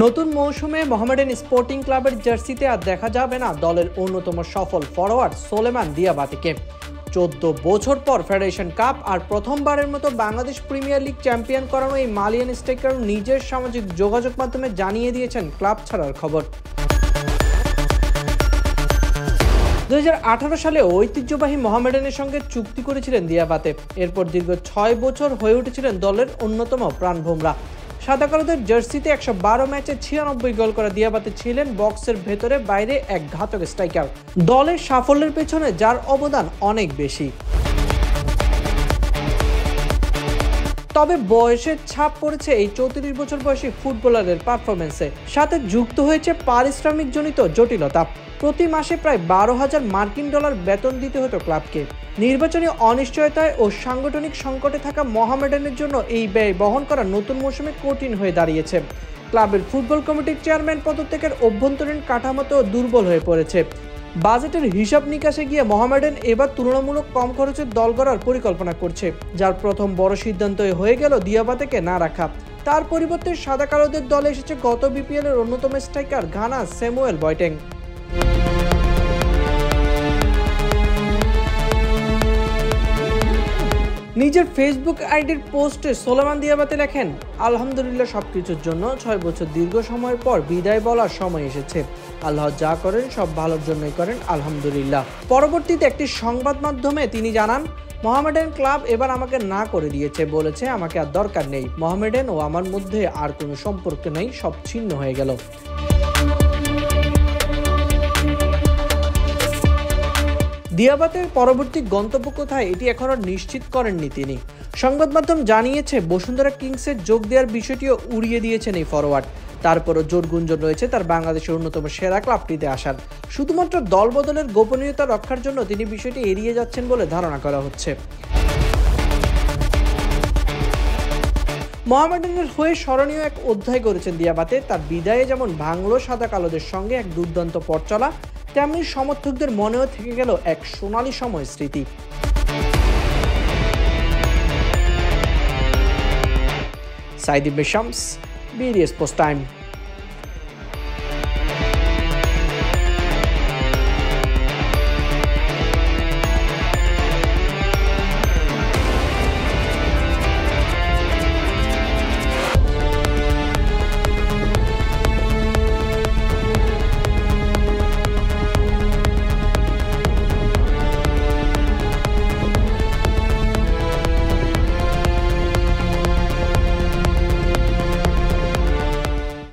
নতুন মৌসুমে মোহামেডান স্পোর্টিং ক্লাবের জার্সিতে আর দেখা যাবে না দলের অন্যতম সফল ফরোয়ার্ড সোলেমান দিয়াবাতেকে। 14 বছর পর ফেডারেশন কাপ আর প্রথমবারের মতো বাংলাদেশ প্রিমিয়ার লিগ চ্যাম্পিয়ন করানো এই মালিয়ান স্ট্রাইকার নিজের সামাজিক যোগাযোগ মাধ্যমে জানিয়ে দিয়েছেন ক্লাব ছাড়ার খবর। 2018 সালে ঐতিহ্যবাহী মোহামেডানের সঙ্গে চুক্তি করেছিলেন দিয়াবাতে। এরপর দীর্ঘ 6 বছর হয়ে উঠেছিলেন দলের অন্যতম প্রাণভোমরা। সাদাকালোদের জার্সিতে 112 ম্যাচে 96 গোল করা দিয়াবাতে ছিলেন বক্সের ভেতরে বাইরে এক ঘাতক স্ট্রাইকার, দলের সাফল্যের পেছনে যার অবদান অনেক বেশি। তবে বয়সের ছাপ পড়েছে এই 34 বছর বয়সী ফুটবলারের পারফরমেন্সে, সাথে যুক্ত হয়েছে পারিশ্রমিকজনিত জটিলতা। প্রতি মাসে প্রায় 12,000 মার্কিন ডলার বেতন দিতে হতো ক্লাবকে। নির্বাচনী অনিশ্চয়তায় ও সাংগঠনিক সংকটে থাকা মোহামেডানের জন্য এই ব্যয় বহন করা নতুন মৌসুমে কঠিন হয়ে দাঁড়িয়েছে। ক্লাবের ফুটবল কমিটির চেয়ারম্যান পদত্যাগের অভ্যন্তরীণ কাঠামোতে দুর্বল হয়ে পড়েছে। বাজেটের হিসাব নিকাশে গিয়ে মোহামেডান এবার তুলনামূলক কম খরচের দল গড়ার পরিকল্পনা করছে, যার প্রথম বড় সিদ্ধান্ত হয়ে গেল দিয়াবাতেকে না রাখা। তার পরিবর্তে সাদা কালোদের দলে এসেছে গত বিপিএল এর অন্যতম স্ট্রাইকার ঘানা স্যামুয়েল বয়টেং। নিজের ফেসবুক আইডির পোস্টে সোলেমান দিয়াবাতে লেখেন, আলহামদুলিল্লাহ, সবকিছুর জন্য 6 বছর দীর্ঘ সময়ের পর বিদায় বলার সময় এসেছে। আল্লাহ যা করেন সব ভালোর জন্যই করেন, আলহামদুলিল্লাহ। পরবর্তীতে একটি সংবাদ মাধ্যমে তিনি জানান, মোহামেডান ক্লাব এবার আমাকে না করে দিয়েছে, বলেছে আমাকে আর দরকার নেই। মোহামেডান ও আমার মধ্যে আর কোনো সম্পর্ক নেই, সব ছিন্ন হয়ে গেল। দিয়াবাতের পরবর্তী গন্তব্য কোথায় এটি এখনো নিশ্চিত করেননি তিনি। সংবাদ মাধ্যম জানিয়েছে বসুন্ধরা কিংসের যোগ দেওয়ার বিষয়টিও উড়িয়ে দিয়েছেন এই ফরোয়ার্ড। তারপরও জোর গুঞ্জন রয়েছে তার বাংলাদেশের অন্যতম সেরা ক্লাবটিতে আসার। শুধুমাত্র দল বদলের গোপনীয়তা রক্ষার জন্য তিনি বিষয়টি এড়িয়ে যাচ্ছেন বলে ধারণা করা হচ্ছে। মোহামেডানের হয়ে স্মরণীয় এক অধ্যায় করেছেন দিয়াবাতে। তার বিদায়ে যেমন ভাঙল সাদা কালোদের সঙ্গে এক দুর্দান্ত পথ চলা, তেমনি সমর্থকদের মনেও থেকে গেল এক সোনালী সময় স্মৃতি। সাইদ ইবনে শামস, বিডি স্পোর্টস টাইম।